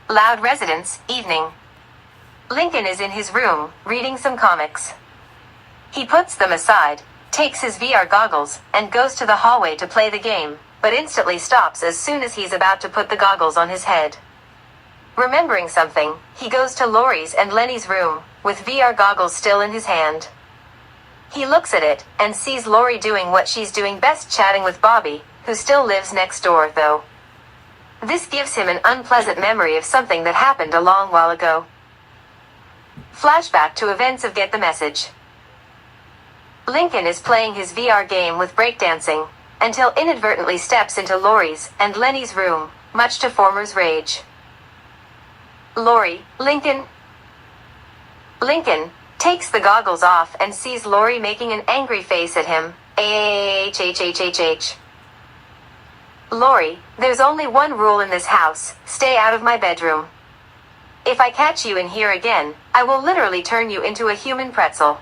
Loud residence, evening. Lincoln is in his room, reading some comics. He puts them aside, takes his VR goggles, and goes to the hallway to play the game, but instantly stops as soon as he's about to put the goggles on his head. Remembering something, he goes to Lori's and Lenny's room, with VR goggles still in his hand. He looks at it, and sees Lori doing what she's doing best, chatting with Bobby, who still lives next door, though. This gives him an unpleasant memory of something that happened a long while ago. Flashback to events of Get the Message. Lincoln is playing his VR game with breakdancing, until inadvertently steps into Lori's and Lenny's room, much to former's rage. Lori, Lincoln. Lincoln takes the goggles off and sees Lori making an angry face at him. Lori, there's only one rule in this house: stay out of my bedroom. If I catch you in here again, I will literally turn you into a human pretzel.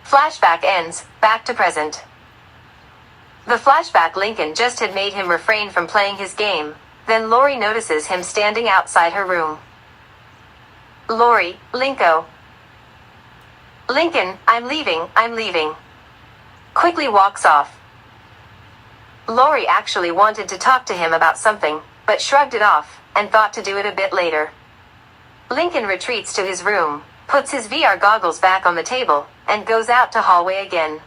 Flashback ends, back to present. The flashback Lincoln just had made him refrain from playing his game. Then Lori notices him standing outside her room. Lori, Linko. Lincoln, I'm leaving. Quickly walks off. Lori actually wanted to talk to him about something, but shrugged it off, and thought to do it a bit later. Lincoln retreats to his room, puts his VR goggles back on the table, and goes out to hallway again.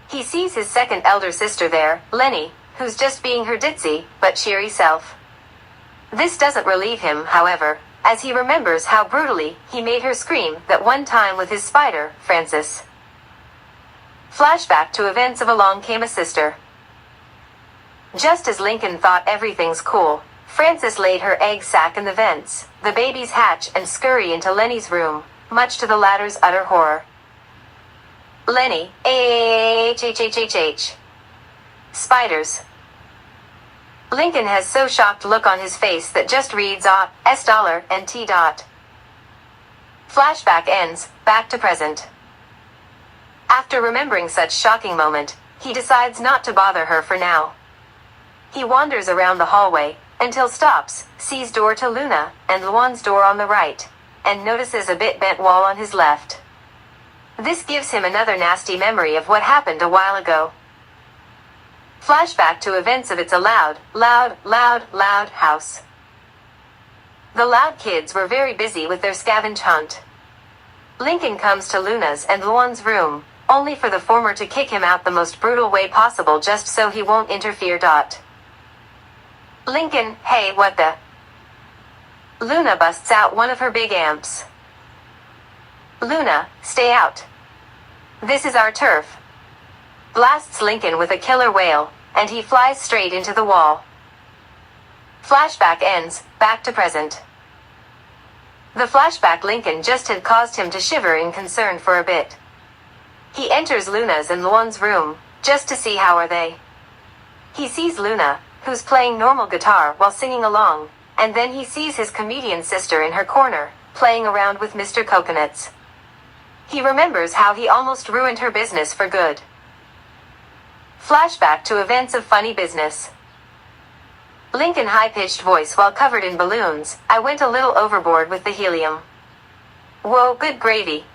He sees his second elder sister there, Lenny, who's just being her ditzy, but cheery self. This doesn't relieve him, however, as he remembers how brutally he made her scream that one time with his spider, Francis. Flashback to events of Along Came a Sister. Just as Lincoln thought everything's cool, Francis laid her egg sack in the vents, the babies hatch and scurry into Lenny's room, much to the latter's utter horror. Lenny, spiders. Lincoln has so shocked look on his face that just reads S dollar and T dot. Flashback ends, back to present. After remembering such shocking moment, he decides not to bother her for now. He wanders around the hallway, until stops, sees door to Luna, and Luan's door on the right, and notices a bit bent wall on his left. This gives him another nasty memory of what happened a while ago. Flashback to events of It's a Loud house. The Loud kids were very busy with their scavenge hunt. Lincoln comes to Luna's and Luan's room, only for the former to kick him out the most brutal way possible just so he won't interfere. Lincoln, hey, what the? Luna busts out one of her big amps. Luna, stay out. This is our turf. Blasts Lincoln with a killer wail, and he flies straight into the wall. Flashback ends, back to present. The flashback Lincoln just had caused him to shiver in concern for a bit. He enters Luna's and Luan's room, just to see how are they. He sees Luna, who's playing normal guitar while singing along, and then he sees his comedian sister in her corner, playing around with Mr. Coconuts. He remembers how he almost ruined her business for good. Flashback to events of Funny Business. Lincoln high-pitched voice while covered in balloons, I went a little overboard with the helium. Whoa, good gravy.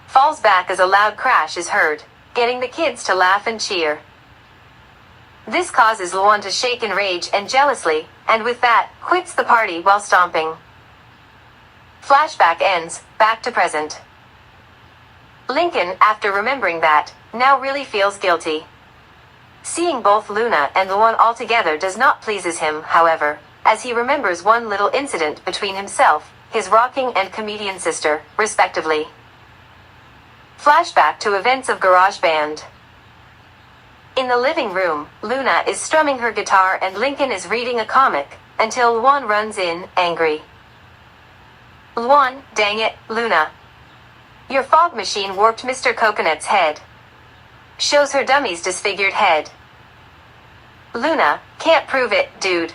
Falls back as a loud crash is heard, getting the kids to laugh and cheer. This causes Luan to shake in rage and jealously, and with that, quits the party while stomping. Flashback ends, back to present. Lincoln, after remembering that, now really feels guilty. Seeing both Luna and Luan all together does not pleases him, however, as he remembers one little incident between himself, his rocking and comedian sister, respectively. Flashback to events of Garage Band. In the living room, Luna is strumming her guitar and Lincoln is reading a comic, until Luan runs in, angry. Luan, dang it, Luna. Your fog machine warped Mr. Coconut's head. Shows her dummy's disfigured head. Luna, can't prove it, dude.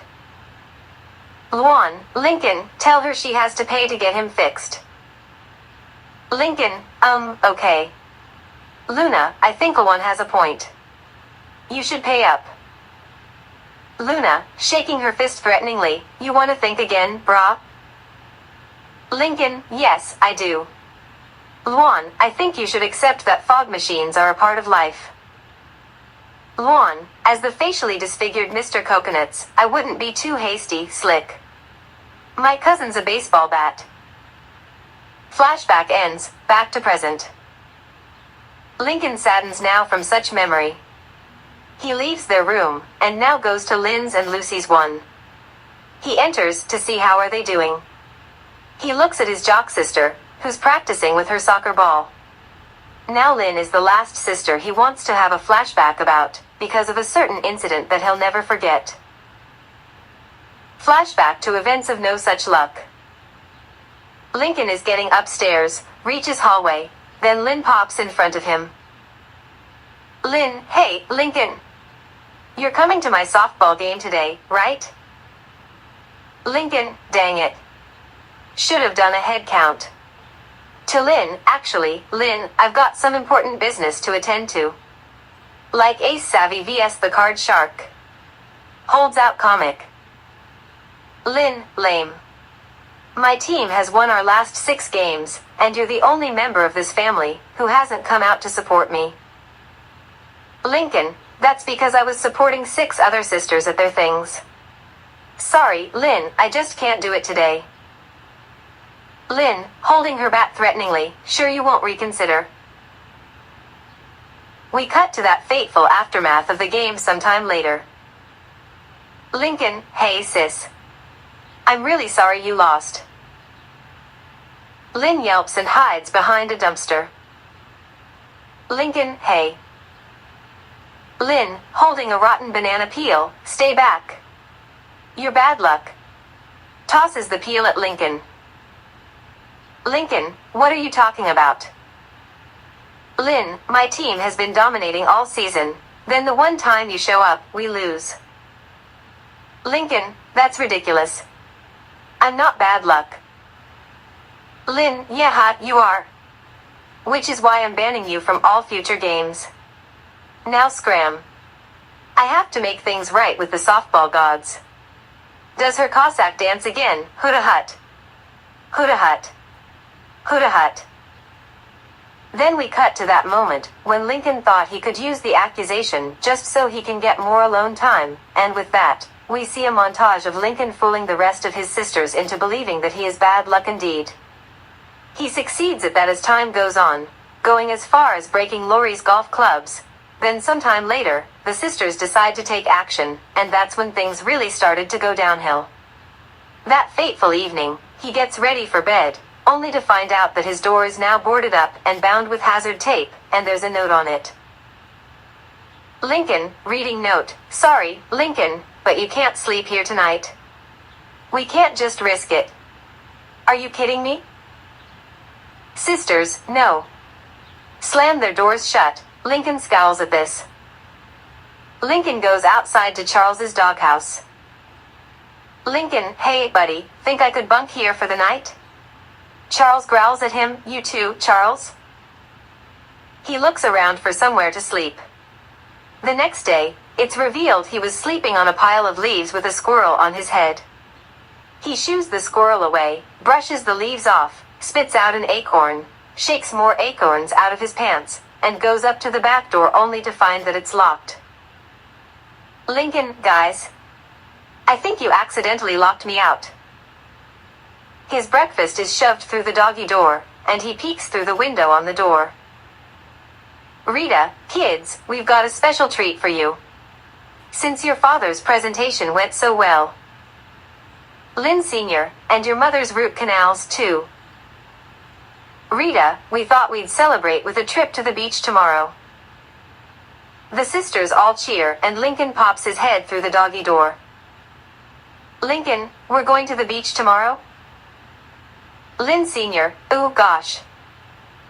Luan, Lincoln, tell her she has to pay to get him fixed. Lincoln, okay. Luna, I think Luan has a point. You should pay up. Luna, shaking her fist threateningly, you wanna think again, brah? Lincoln, yes, I do. Luan, I think you should accept that fog machines are a part of life. Luan, as the facially disfigured Mr. Coconuts, I wouldn't be too hasty, Slick. My cousin's a baseball bat. Flashback ends, back to present. Lincoln saddens now from such memory. He leaves their room, and now goes to Lynn's and Lucy's one. He enters to see how are they doing. He looks at his jock sister, who's practicing with her soccer ball. Now Lynn is the last sister he wants to have a flashback about, because of a certain incident that he'll never forget. Flashback to events of no such luck. Lincoln is getting upstairs, reaches hallway, then Lynn pops in front of him. Lynn, hey, Lincoln. You're coming to my softball game today, right? Lincoln, dang it. Should have done a head count. To Lynn, actually, Lynn, I've got some important business to attend to. Like Ace Savvy vs the Card Shark. Holds out comic. Lynn, lame. My team has won our last 6 games, and you're the only member of this family who hasn't come out to support me. Lincoln, that's because I was supporting 6 other sisters at their things. Sorry, Lynn, I just can't do it today. Lynn, holding her bat threateningly, sure you won't reconsider? We cut to that fateful aftermath of the game sometime later. Lincoln, hey sis. I'm really sorry you lost. Lynn yelps and hides behind a dumpster. Lincoln, hey. Lynn, holding a rotten banana peel, stay back. You're bad luck. Tosses the peel at Lincoln. Lincoln, what are you talking about? Lynn, my team has been dominating all season. Then the one time you show up, we lose. Lincoln, that's ridiculous. I'm not bad luck. Lynn, yeah, you are. Which is why I'm banning you from all future games. Now scram. I have to make things right with the softball gods. Does her Cossack dance again, Huda-hut. Huda-hut. Huda-hut. Then we cut to that moment, when Lincoln thought he could use the accusation just so he can get more alone time, and with that, we see a montage of Lincoln fooling the rest of his sisters into believing that he is bad luck indeed. He succeeds at that as time goes on, going as far as breaking Lori's golf clubs. Then sometime later, the sisters decide to take action, and that's when things really started to go downhill. That fateful evening, he gets ready for bed, only to find out that his door is now boarded up and bound with hazard tape, and there's a note on it. Lincoln, reading note, sorry, Lincoln, but you can't sleep here tonight. We can't just risk it. Are you kidding me? Sisters, no. Slam their doors shut. Lincoln scowls at this. Lincoln goes outside to Charles's doghouse. Lincoln, hey buddy, think I could bunk here for the night? Charles growls at him, you too, Charles? He looks around for somewhere to sleep. The next day, it's revealed he was sleeping on a pile of leaves with a squirrel on his head. He shoos the squirrel away, brushes the leaves off, spits out an acorn, shakes more acorns out of his pants, and goes up to the back door only to find that it's locked. Lincoln, guys. I think you accidentally locked me out. His breakfast is shoved through the doggy door, and he peeks through the window on the door. Rita, kids, we've got a special treat for you. Since your father's presentation went so well. Lynn Sr., and your mother's root canals too. Rita, we thought we'd celebrate with a trip to the beach tomorrow. The sisters all cheer, and Lincoln pops his head through the doggy door. Lincoln, we're going to the beach tomorrow? Lynn Sr., ooh gosh.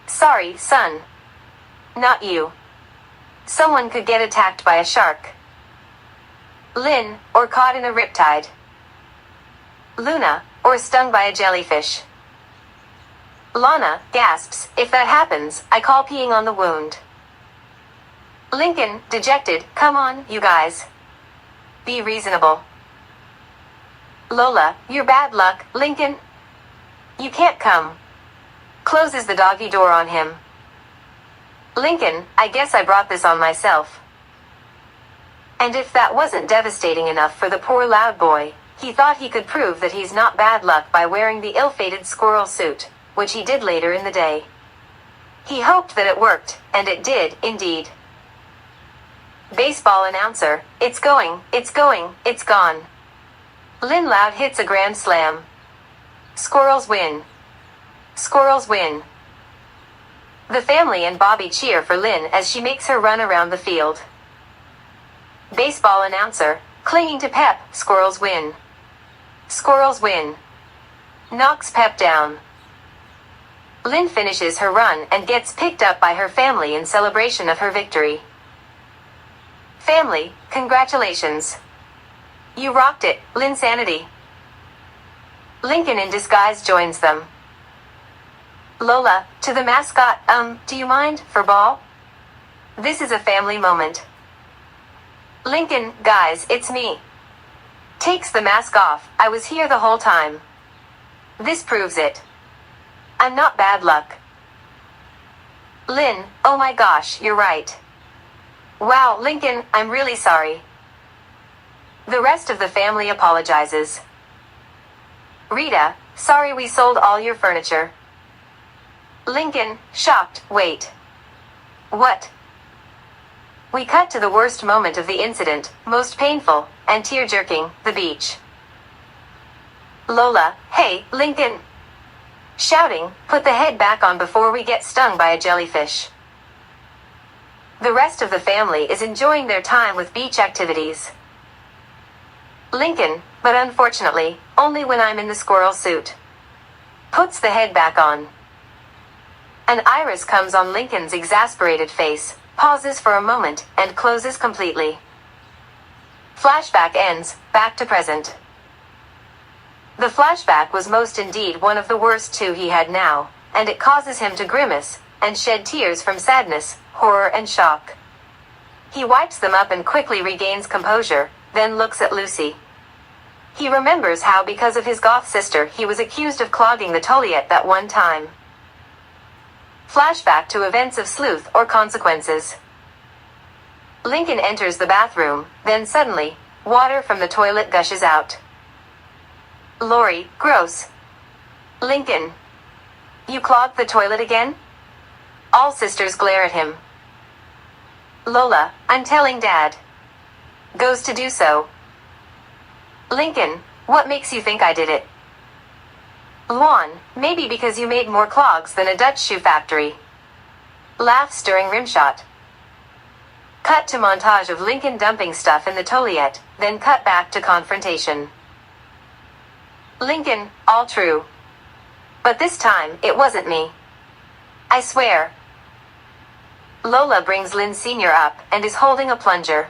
Sorry, son. Not you. Someone could get attacked by a shark. Lynn, or caught in a riptide. Luna, or stung by a jellyfish. Lana, gasps, if that happens, I call peeing on the wound. Lincoln, dejected, come on, you guys. be reasonable. Lola, you're bad luck, Lincoln. You can't come. Closes the doggy door on him. Lincoln, I guess I brought this on myself. And if that wasn't devastating enough for the poor loud boy, he thought he could prove that he's not bad luck by wearing the ill-fated squirrel suit, which he did later in the day. He hoped that it worked, and it did, indeed. Baseball announcer, it's going, it's gone. Lynn Loud hits a grand slam. Squirrels win. Squirrels win. The family and Bobby cheer for Lynn as she makes her run around the field. Baseball announcer, clinging to Pep, squirrels win. Squirrels win. Knocks Pep down. Lynn finishes her run and gets picked up by her family in celebration of her victory. Family, congratulations. You rocked it, Linsanity. Lincoln in disguise joins them. Lola, to the mascot, do you mind, for ball? This is a family moment. Lincoln, guys, it's me. Takes the mask off, I was here the whole time. This proves it. I'm not bad luck. Lynn, oh my gosh, you're right. Wow, Lincoln, I'm really sorry. The rest of the family apologizes. Rita, sorry we sold all your furniture. Lincoln, shocked, wait. What? We cut to the worst moment of the incident, most painful, and tear-jerking, the beach. Lola, hey, Lincoln. Shouting, put the head back on before we get stung by a jellyfish. The rest of the family is enjoying their time with beach activities. Lincoln, but unfortunately, only when I'm in the squirrel suit. Puts the head back on. An iris comes on Lincoln's exasperated face, pauses for a moment, and closes completely. Flashback ends, back to present. The flashback was most indeed one of the worst two he had now, and it causes him to grimace, and shed tears from sadness, horror and shock. He wipes them up and quickly regains composure, then looks at Lucy. He remembers how because of his goth sister he was accused of clogging the toilet that one time. Flashback to events of sleuth or consequences. Lincoln enters the bathroom, then suddenly, water from the toilet gushes out. Lori, gross. Lincoln. You clogged the toilet again? All sisters glare at him. Lola, I'm telling Dad. Goes to do so. Lincoln, what makes you think I did it? Luan, maybe because you made more clogs than a Dutch shoe factory. Laughs during rimshot. Cut to montage of Lincoln dumping stuff in the toilet, then cut back to confrontation. Lincoln, all true. But this time, it wasn't me. I swear. Lola brings Lynn Sr. up, and is holding a plunger.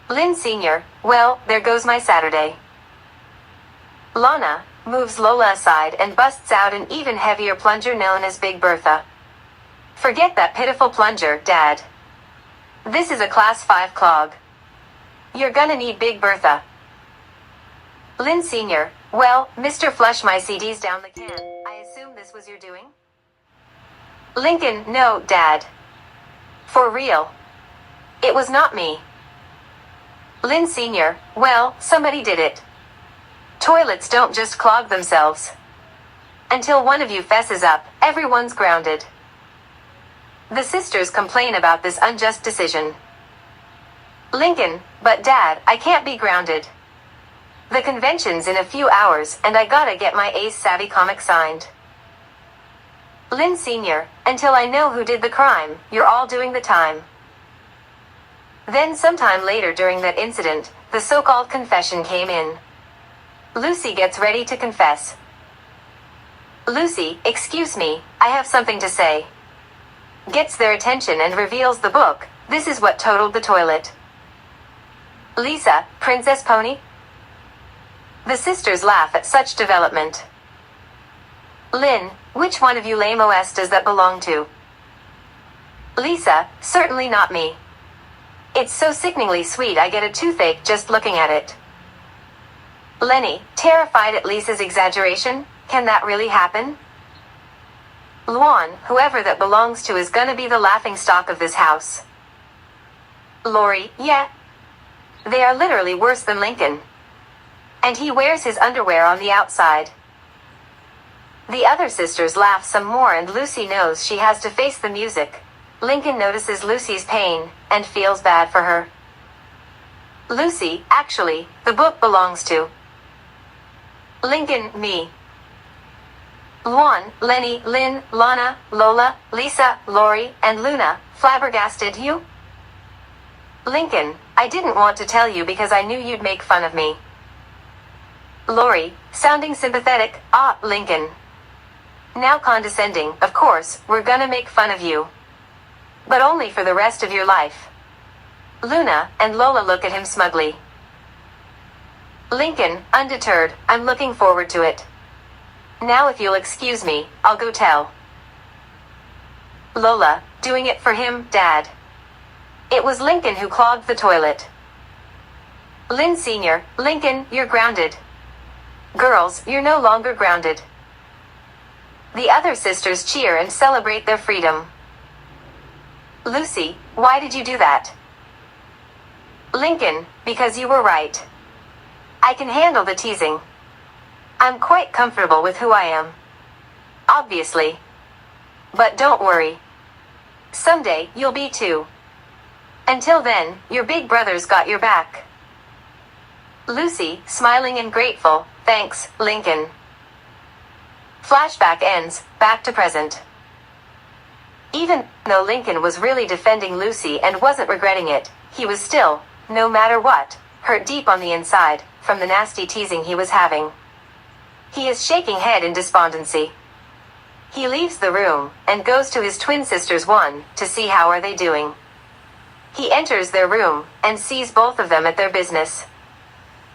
Lynn Sr., well, there goes my Saturday. Lana moves Lola aside and busts out an even heavier plunger known as Big Bertha. Forget that pitiful plunger, Dad. This is a Class 5 clog. You're gonna need Big Bertha. Lynn Sr., well, Mr. Flush my CDs down the can. I assume this was your doing? Lincoln, no, Dad. For real. It was not me. Lynn Sr., well, somebody did it. Toilets don't just clog themselves. Until one of you fesses up, everyone's grounded. The sisters complain about this unjust decision. Lincoln, but Dad, I can't be grounded. The convention's in a few hours, and I gotta get my Ace Savvy comic signed. Lynn Sr., until I know who did the crime, you're all doing the time. Then sometime later during that incident, the so-called confession came in. Lucy gets ready to confess. Lucy, excuse me, I have something to say. Gets their attention and reveals the book, This Is What Totaled the Toilet. Lisa, Princess Pony? The sisters laugh at such development. Lynn, which one of you lame OS does that belong to? Lisa, certainly not me. It's so sickeningly sweet I get a toothache just looking at it. Lenny, terrified at Lisa's exaggeration. Can that really happen? Luan, whoever that belongs to is gonna be the laughingstock of this house. Lori, yeah. They are literally worse than Lincoln. And he wears his underwear on the outside. The other sisters laugh some more and Lucy knows she has to face the music. Lincoln notices Lucy's pain and feels bad for her. Lucy, actually, the book belongs to Lincoln, me. Luan, Lenny, Lynn, Lana, Lola, Lisa, Lori, and Luna, flabbergasted you? Lincoln, I didn't want to tell you because I knew you'd make fun of me. Lori, sounding sympathetic, Lincoln. Now condescending, of course, we're gonna make fun of you. But only for the rest of your life. Luna and Lola look at him smugly. Lincoln, undeterred, I'm looking forward to it. Now if you'll excuse me, I'll go tell. Lola, doing it for him, Dad. It was Lincoln who clogged the toilet. Lynn Sr., Lincoln, you're grounded. Girls, you're no longer grounded. The other sisters cheer and celebrate their freedom. Lucy, why did you do that? Lincoln, because you were right. I can handle the teasing. I'm quite comfortable with who I am. Obviously. But don't worry. Someday, you'll be too. Until then, your big brother's got your back. Lucy, smiling and grateful, thanks, Lincoln. Flashback ends, back to present. Even though Lincoln was really defending Lucy and wasn't regretting it, he was still, no matter what, hurt deep on the inside, from the nasty teasing he was having. He is shaking head in despondency. He leaves the room, and goes to his twin sisters one, to see how are they doing. He enters their room, and sees both of them at their business.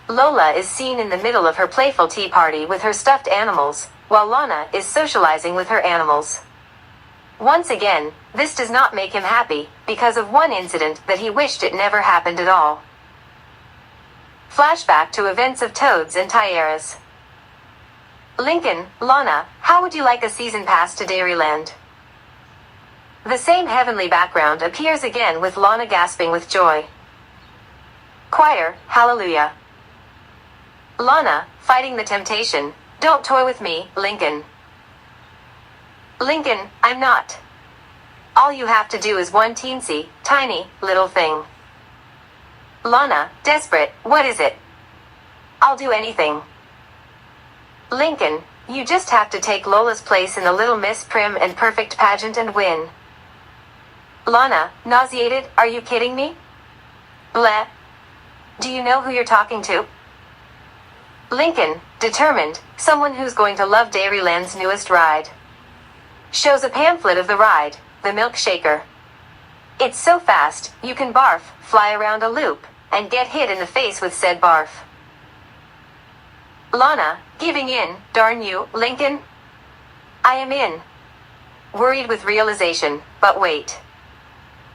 Lola is seen in the middle of her playful tea party with her stuffed animals, while Lana is socializing with her animals. Once again, this does not make him happy, because of one incident that he wished it never happened at all. Flashback to events of Toads and Tiaras. Lincoln, Lana, how would you like a season pass to Dairyland? The same heavenly background appears again with Lana gasping with joy. Choir, hallelujah. Lana, fighting the temptation, don't toy with me, Lincoln. Lincoln, I'm not. All you have to do is one teensy, tiny, little thing. Lana, desperate, what is it? I'll do anything. Lincoln, you just have to take Lola's place in the Little Miss Prim and Perfect pageant and win. Lana, nauseated, are you kidding me? Bleh. Do you know who you're talking to? Lincoln, determined, someone who's going to love Dairyland's newest ride. Shows a pamphlet of the ride, the milkshaker. It's so fast, you can barf, fly around a loop, and get hit in the face with said barf. Lana, giving in, darn you, Lincoln. I am in. Worried with realization, but wait.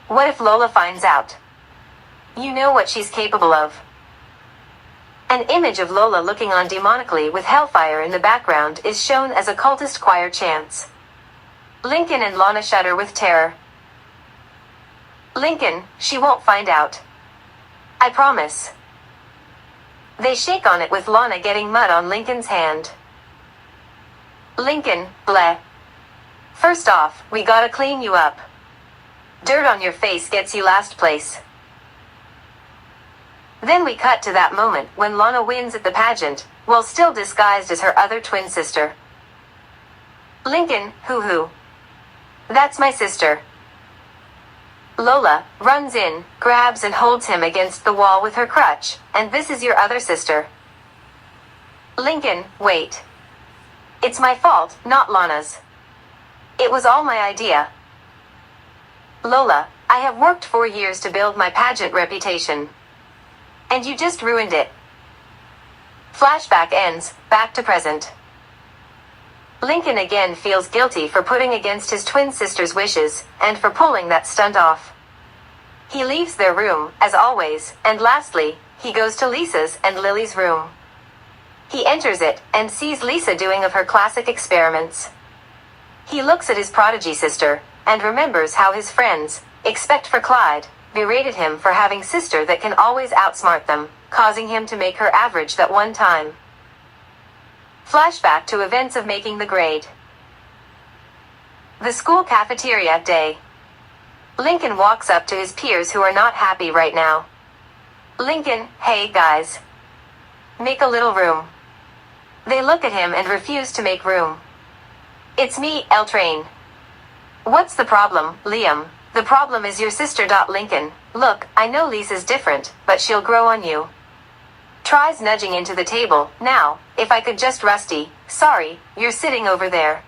What if Lola finds out? You know what she's capable of. An image of Lola looking on demonically with hellfire in the background is shown as a cultist choir chants. Lincoln and Lana shudder with terror. Lincoln, she won't find out. I promise. They shake on it with Lana getting mud on Lincoln's hand. Lincoln, bleh. First off, we gotta clean you up. Dirt on your face gets you last place. Then we cut to that moment when Lana wins at the pageant, while still disguised as her other twin sister. Lincoln, hoo-hoo. That's my sister. Lola runs in, grabs and holds him against the wall with her crutch, and this is your other sister. Lincoln, wait. It's my fault, not Lana's. It was all my idea. Lola, I have worked 4 years to build my pageant reputation. And you just ruined it. Flashback ends, back to present. Lincoln again feels guilty for putting against his twin sister's wishes, and for pulling that stunt off. He leaves their room, as always, and lastly, he goes to Lisa's and Lily's room. He enters it, and sees Lisa doing of her classic experiments. He looks at his prodigy sister, and remembers how his friends, except for Clyde, berated him for having sister that can always outsmart them, causing him to make her average that one time. Flashback to events of making the grade. The school cafeteria day. Lincoln walks up to his peers who are not happy right now. Lincoln, hey guys. Make a little room. They look at him and refuse to make room. It's me, L-Train. What's the problem, Liam? The problem is your sister. Lincoln, look, I know Lisa's different, but she'll grow on you. Tries nudging into the table. Now, if I could just Rusty, sorry, you're sitting over there.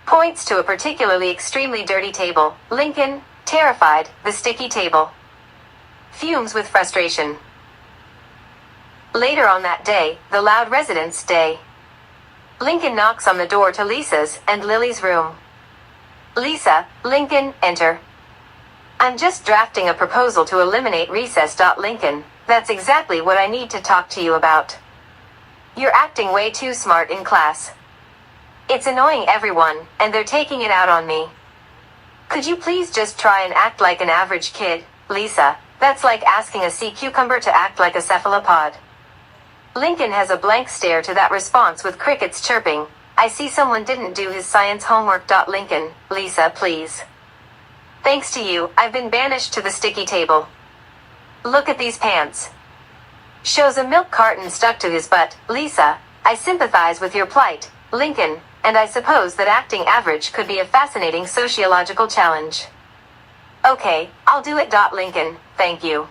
Points to a particularly extremely dirty table. Lincoln, terrified, the sticky table. Fumes with frustration. Later on that day, the loud residence day. Lincoln knocks on the door to Lisa's and Lily's room. Lisa, Lincoln, enter. I'm just drafting a proposal to eliminate recess. Lincoln, that's exactly what I need to talk to you about. You're acting way too smart in class. It's annoying everyone, and they're taking it out on me. Could you please just try and act like an average kid, Lisa? That's like asking a sea cucumber to act like a cephalopod. Lincoln has a blank stare to that response with crickets chirping. I see someone didn't do his science homework. Lincoln, Lisa, please. Thanks to you, I've been banished to the sticky table. Look at these pants. Shows a milk carton stuck to his butt. Lisa, I sympathize with your plight, Lincoln, and I suppose that acting average could be a fascinating sociological challenge. Okay, I'll do it. Lincoln, thank you.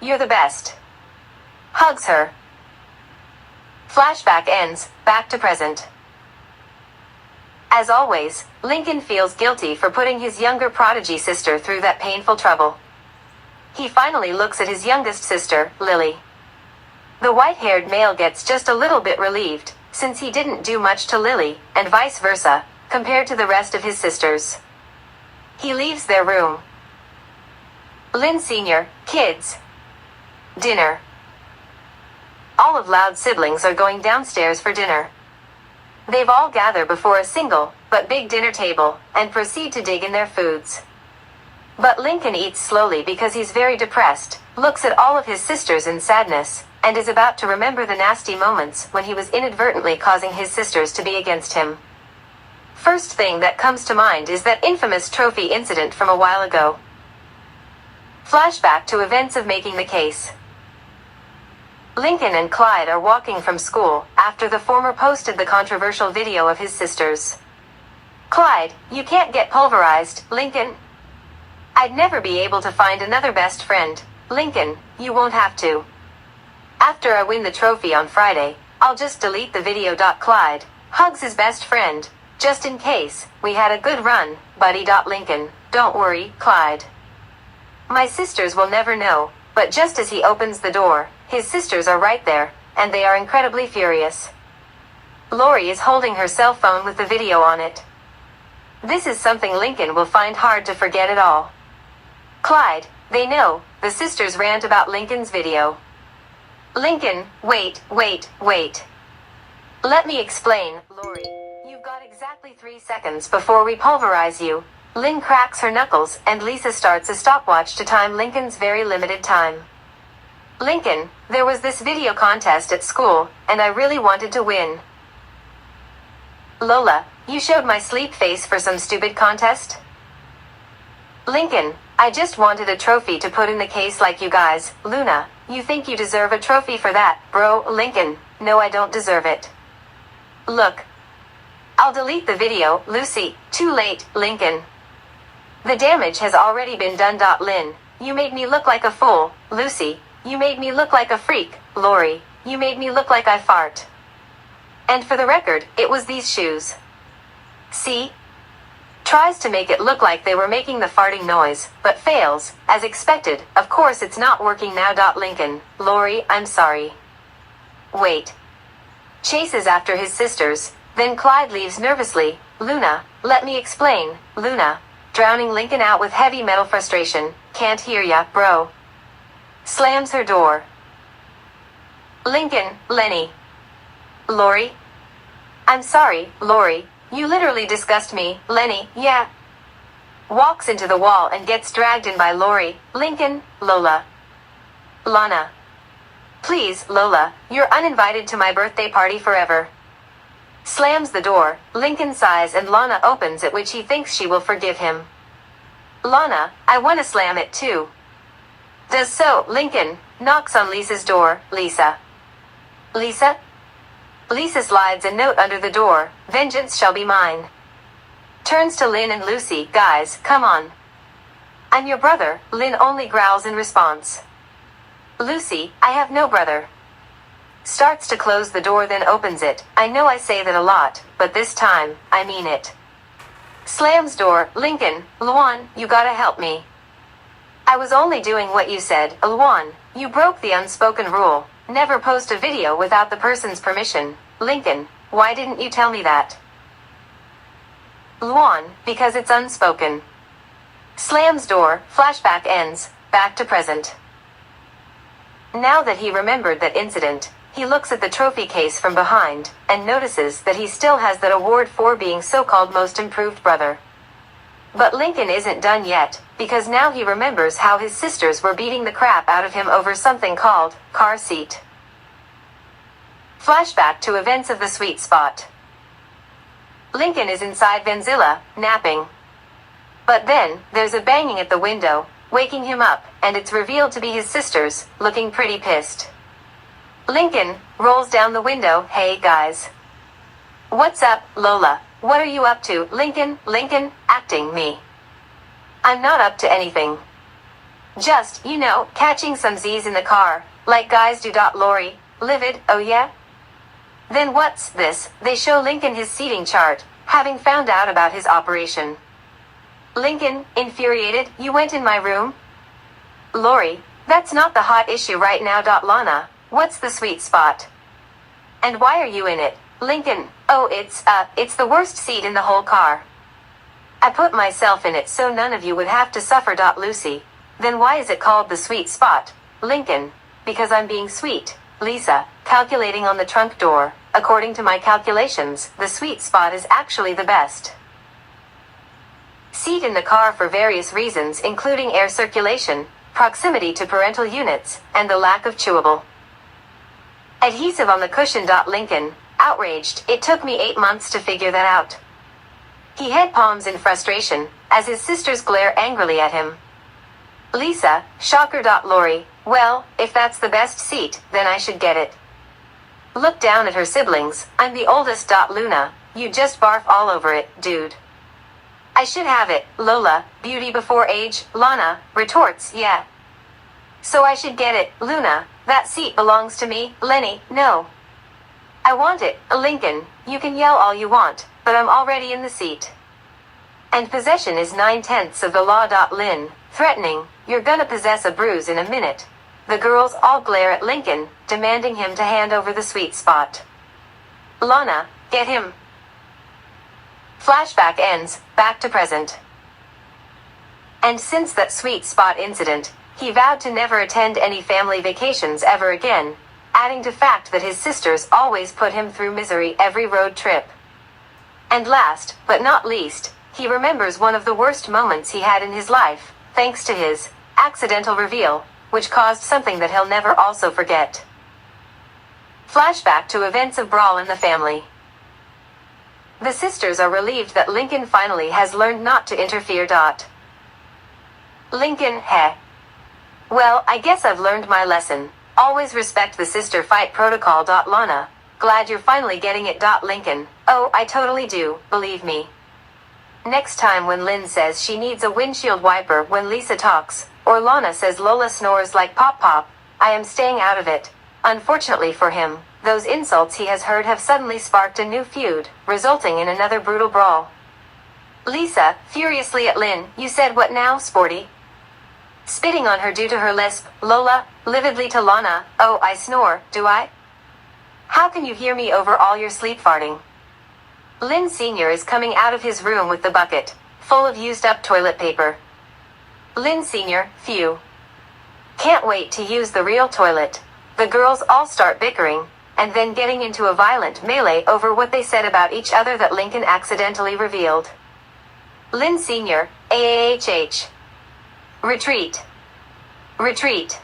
You're the best. Hugs her. Flashback ends, back to present. As always, Lincoln feels guilty for putting his younger prodigy sister through that painful trouble. He finally looks at his youngest sister, Lily. The white-haired male gets just a little bit relieved, since he didn't do much to Lily, and vice versa, compared to the rest of his sisters. He leaves their room. Lynn Sr., kids. Dinner. All of Loud's siblings are going downstairs for dinner. They've all gathered before a single, but big dinner table, and proceed to dig in their foods. But Lincoln eats slowly because he's very depressed, looks at all of his sisters in sadness, and is about to remember the nasty moments when he was inadvertently causing his sisters to be against him. First thing that comes to mind is that infamous trophy incident from a while ago. Flashback to events of making the case. Lincoln and Clyde are walking from school after the former posted the controversial video of his sisters. Clyde, you can't get pulverized, Lincoln. I'd never be able to find another best friend. Lincoln, you won't have to. After I win the trophy on Friday, I'll just delete the video. Clyde hugs his best friend, just in case. We had a good run, buddy. Lincoln, don't worry, Clyde. My sisters will never know, but just as he opens the door, his sisters are right there, and they are incredibly furious. Lori is holding her cell phone with the video on it. This is something Lincoln will find hard to forget at all. Clyde, they know, the sisters rant about Lincoln's video. Lincoln, wait. Let me explain, Lori. You've got exactly 3 seconds before we pulverize you. Lynn cracks her knuckles, and Lisa starts a stopwatch to time Lincoln's very limited time. Lincoln, there was this video contest at school, and I really wanted to win. Lola, you showed my sleep face for some stupid contest? Lincoln, I just wanted a trophy to put in the case like you guys. Luna, you think you deserve a trophy for that, bro? Lincoln, no, I don't deserve it. Look. I'll delete the video, Lucy. Too late, Lincoln. The damage has already been done. Lynn, you made me look like a fool. Lucy, you made me look like a freak. Lori, you made me look like I fart. And for the record, it was these shoes. See? Tries to make it look like they were making the farting noise, but fails, as expected. Of course it's not working now. Lincoln, Lori, I'm sorry. Wait. Chases after his sisters, then Clyde leaves nervously. Luna, let me explain, Luna. Drowning Lincoln out with heavy metal frustration. can't hear ya, bro. Slams her door. Lincoln, Lenny. Lori? I'm sorry, Lori. You literally disgust me, Lenny, yeah. Walks into the wall and gets dragged in by Lori, Lincoln, Lola. Lana. Please, Lola, you're uninvited to my birthday party forever. Slams the door, Lincoln sighs and Lana opens it, which he thinks she will forgive him. Lana, I wanna slam it too. Does so, Lincoln, knocks on Lisa's door, Lisa. Lisa? Lisa slides a note under the door, vengeance shall be mine. Turns to Lynn and Lucy, guys, come on. I'm your brother, Lynn only growls in response. Lucy, I have no brother. Starts to close the door then opens it, I know I say that a lot, but this time, I mean it. Slams door, Lincoln, Luan, you gotta help me. I was only doing what you said, Luan, you broke the unspoken rule, never post a video without the person's permission. Lincoln, why didn't you tell me that? Luan, because it's unspoken. Slams door, flashback ends, back to present. Now that he remembered that incident, he looks at the trophy case from behind, and notices that he still has that award for being so-called most improved brother. But Lincoln isn't done yet, because now he remembers how his sisters were beating the crap out of him over something called car seat. Flashback to events of the sweet spot. Lincoln is inside Vanzilla, napping. But then, there's a banging at the window, waking him up, and it's revealed to be his sisters, looking pretty pissed. Lincoln rolls down the window, hey guys. What's up, Lola? What are you up to, Lincoln, acting me. I'm not up to anything. Just, catching some Z's in the car, like guys do. Lori, livid, oh yeah? Then what's this? They show Lincoln his seating chart, having found out about his operation. Lincoln, infuriated, you went in my room? Lori, that's not the hot issue right now. Lana, what's the sweet spot? And why are you in it? Lincoln, oh it's the worst seat in the whole car. I put myself in it so none of you would have to suffer. Lucy, then why is it called the sweet spot? Lincoln, because I'm being sweet. Lisa, calculating on the trunk door, according to my calculations, the sweet spot is actually the best seat in the car for various reasons, including air circulation, proximity to parental units, and the lack of chewable adhesive on the cushion. Lincoln, outraged, it took me 8 months to figure that out. He head palms in frustration, as his sisters glare angrily at him. Lisa, shocker. Lori, well, if that's the best seat, then I should get it. Look down at her siblings, I'm the oldest. Luna, you just barf all over it, dude. I should have it, Lola, beauty before age. Lana, retorts, yeah. So I should get it, Luna, that seat belongs to me. Lenny, no. I want it, Lincoln, you can yell all you want, but I'm already in the seat. And possession is 9/10 of the law. Lynn, threatening, you're gonna possess a bruise in a minute. The girls all glare at Lincoln, demanding him to hand over the sweet spot. Lana, get him. Flashback ends, back to present. And since that sweet spot incident, he vowed to never attend any family vacations ever again, adding to fact that his sisters always put him through misery every road trip. And last, but not least, he remembers one of the worst moments he had in his life, thanks to his accidental reveal, which caused something that he'll never also forget. Flashback to events of brawl in the family. The sisters are relieved that Lincoln finally has learned not to interfere. Lincoln, heh. Well, I guess I've learned my lesson. Always respect the sister fight protocol. Lana, glad you're finally getting it. Lincoln, oh, I totally do, believe me. Next time when Lynn says she needs a windshield wiper when Lisa talks, or Lana says Lola snores like Pop Pop, I am staying out of it. Unfortunately for him, those insults he has heard have suddenly sparked a new feud, resulting in another brutal brawl. Lisa, furiously at Lynn, you said what now, sporty? Spitting on her due to her lisp. Lola, lividly to Lana, oh, I snore, do I? How can you hear me over all your sleep farting? Lynn Sr. is coming out of his room with the bucket, full of used up toilet paper. Lynn Sr., phew. Can't wait to use the real toilet. The girls all start bickering, and then getting into a violent melee over what they said about each other that Lincoln accidentally revealed. Lynn Sr., AAHH. Retreat. Retreat.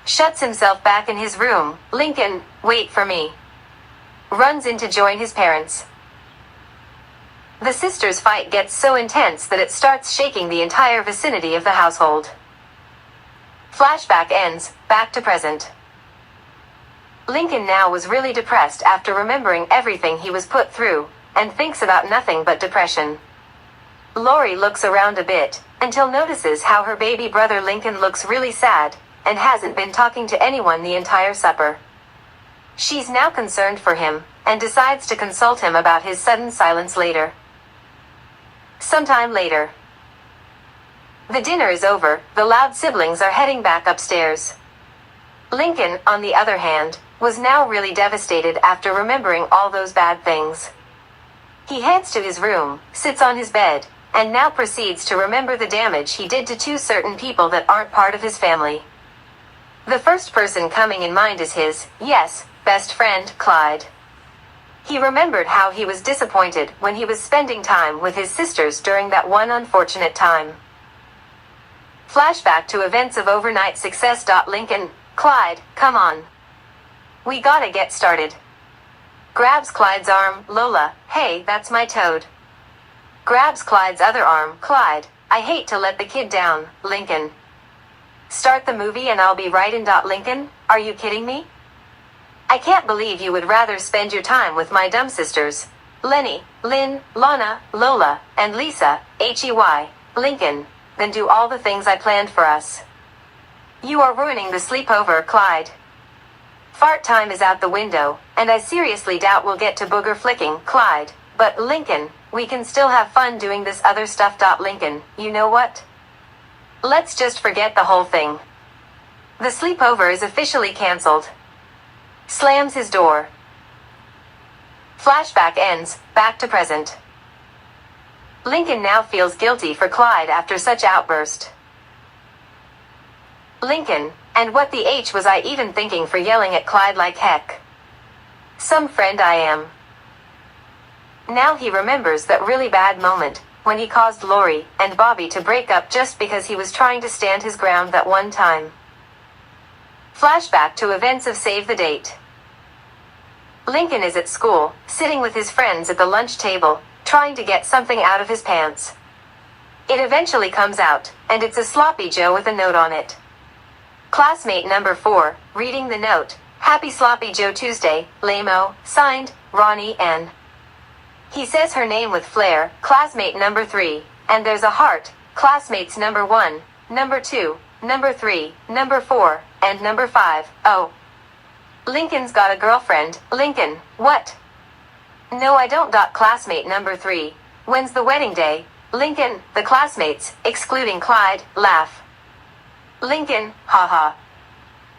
Shuts himself back in his room. Lincoln, wait for me. Runs in to join his parents. The sisters' fight gets so intense that it starts shaking the entire vicinity of the household. Flashback ends, back to present. Lincoln now was really depressed after remembering everything he was put through, and thinks about nothing but depression. Lori looks around a bit, until notices how her baby brother Lincoln looks really sad, and hasn't been talking to anyone the entire supper. She's now concerned for him, and decides to consult him about his sudden silence later. Sometime later. The dinner is over, the loud siblings are heading back upstairs. Lincoln, on the other hand, was now really devastated after remembering all those bad things. He heads to his room, sits on his bed, and now proceeds to remember the damage he did to two certain people that aren't part of his family. The first person coming in mind is his, yes, best friend, Clyde. He remembered how he was disappointed when he was spending time with his sisters during that one unfortunate time. Flashback to events of overnight success. Lincoln, Clyde, come on. We gotta get started. Grabs Clyde's arm. Lola, hey, that's my toad. Grabs Clyde's other arm. Clyde, I hate to let the kid down. Lincoln. Start the movie and I'll be right in. Lincoln, are you kidding me? I can't believe you would rather spend your time with my dumb sisters, Lenny, Lynn, Lana, Lola, and Lisa, Hey, Lincoln, than do all the things I planned for us. You are ruining the sleepover, Clyde. Fart time is out the window, and I seriously doubt we'll get to booger flicking, Clyde, but Lincoln, we can still have fun doing this other stuff. Lincoln, you know what? Let's just forget the whole thing. The sleepover is officially canceled. Slams his door. Flashback ends, back to present. Lincoln now feels guilty for Clyde after such outburst. Lincoln, and what the H was I even thinking for yelling at Clyde like heck? Some friend I am. Now he remembers that really bad moment, when he caused Lori and Bobby to break up just because he was trying to stand his ground that one time. Flashback to events of Save the Date. Lincoln is at school, sitting with his friends at the lunch table, trying to get something out of his pants. It eventually comes out, and it's a sloppy Joe with a note on it. Classmate number 4, reading the note, Happy Sloppy Joe Tuesday, lame-o, signed, Ronnie N. He says her name with flair, classmate number 3, and there's a heart, classmates number 1, number 2, number 3, number 4, and number 5, oh. Lincoln's got a girlfriend. Lincoln, what? No, I don't. Classmate number 3. When's the wedding day? Lincoln, the classmates, excluding Clyde, laugh. Lincoln, haha.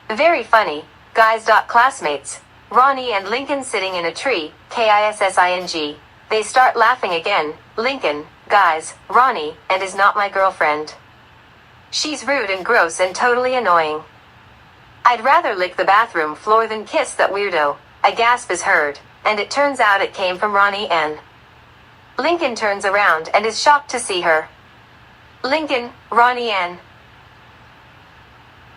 Very funny, guys. Classmates. Ronnie and Lincoln sitting in a tree, KISSING. They start laughing again. Lincoln, guys, Ronnie, and is not my girlfriend. She's rude and gross and totally annoying. I'd rather lick the bathroom floor than kiss that weirdo. A gasp is heard, and it turns out it came from Ronnie N. Lincoln turns around and is shocked to see her. Lincoln, Ronnie N.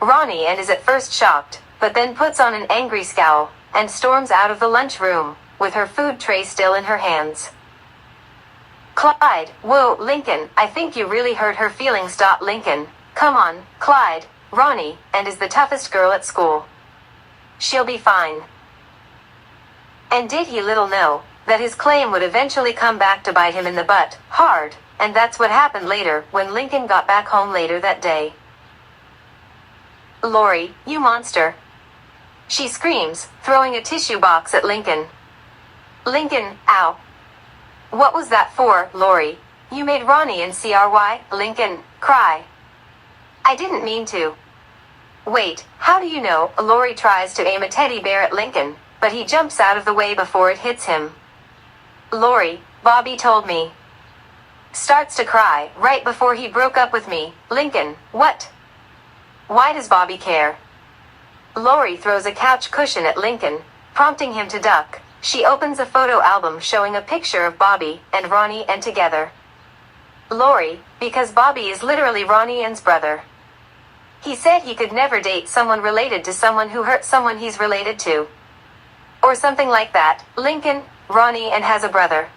Ronnie N is at first shocked, but then puts on an angry scowl, and storms out of the lunchroom, with her food tray still in her hands. Clyde, whoa, Lincoln, I think you really hurt her feelings. Lincoln, come on, Clyde, Ronnie, and is the toughest girl at school. She'll be fine. And did he little know that his claim would eventually come back to bite him in the butt, hard, and that's what happened later when Lincoln got back home later that day. Lori, you monster. She screams, throwing a tissue box at Lincoln. Lincoln, ow. What was that for, Lori? You made Ronnie and CRY, Lincoln, cry. I didn't mean to. Wait, how do you know? Lori tries to aim a teddy bear at Lincoln, but he jumps out of the way before it hits him. Lori, Bobby told me. Starts to cry right before he broke up with me. Lincoln, what? Why does Bobby care? Lori throws a couch cushion at Lincoln, prompting him to duck. She opens a photo album showing a picture of Bobby and Ronnie and together. Lori, because Bobby is literally Ronnie Ann's brother. He said he could never date someone related to someone who hurt someone he's related to. Or something like that. Lincoln, Ronnie Ann has a brother.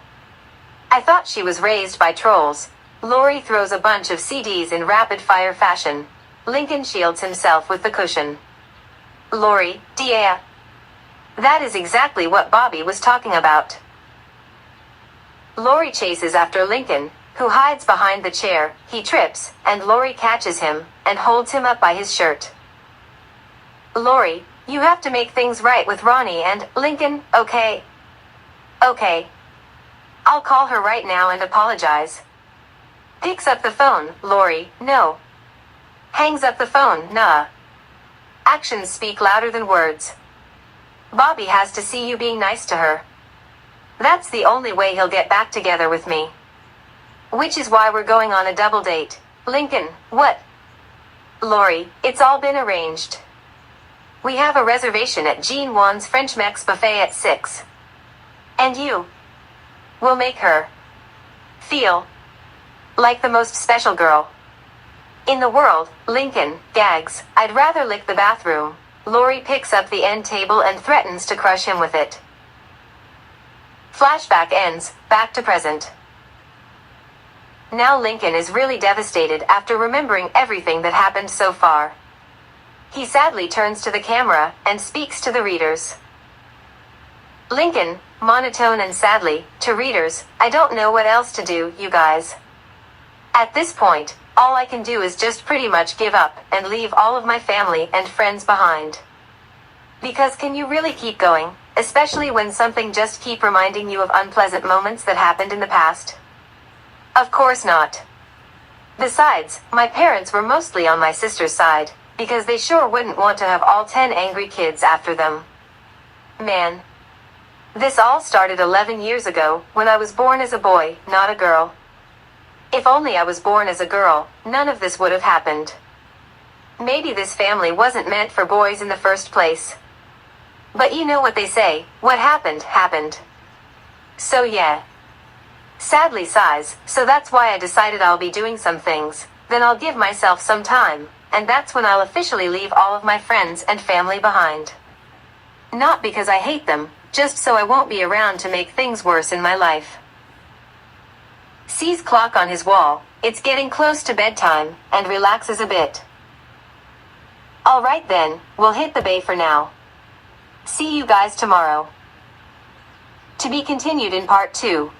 I thought she was raised by trolls. Lori throws a bunch of CDs in rapid-fire fashion. Lincoln shields himself with the cushion. Lori, yeah. That is exactly what Bobby was talking about. Lori chases after Lincoln, who hides behind the chair. He trips, and Lori catches him, and holds him up by his shirt. Lori, you have to make things right with Ronnie and Lincoln, okay? Okay. I'll call her right now and apologize. Picks up the phone. Lori, no. Hangs up the phone. Nah. Actions speak louder than words. Bobby has to see you being nice to her. That's the only way he'll get back together with me. Which is why we're going on a double date. Lincoln, what? Lori, it's all been arranged. We have a reservation at Jean Juan's French Mex buffet at 6. And you will make her feel like the most special girl in the world. Lincoln gags. I'd rather lick the bathroom. Lori picks up the end table and threatens to crush him with it. Flashback ends, back to present. Now Lincoln is really devastated after remembering everything that happened so far. He sadly turns to the camera and speaks to the readers. Lincoln, monotone and sadly, to readers, I don't know what else to do, you guys. At this point, all I can do is just pretty much give up and leave all of my family and friends behind. Because can you really keep going, especially when something just keep reminding you of unpleasant moments that happened in the past? Of course not. Besides, my parents were mostly on my sister's side, because they sure wouldn't want to have all 10 angry kids after them. Man. This all started 11 years ago, when I was born as a boy, not a girl. If only I was born as a girl, none of this would have happened. Maybe this family wasn't meant for boys in the first place. But you know what they say, what happened, happened. So yeah. Sadly sighs, so that's why I decided I'll be doing some things, then I'll give myself some time, and that's when I'll officially leave all of my friends and family behind. Not because I hate them, just so I won't be around to make things worse in my life. Sees clock on his wall, it's getting close to bedtime, and relaxes a bit. Alright then, we'll hit the bay for now. See you guys tomorrow. To be continued in part 2.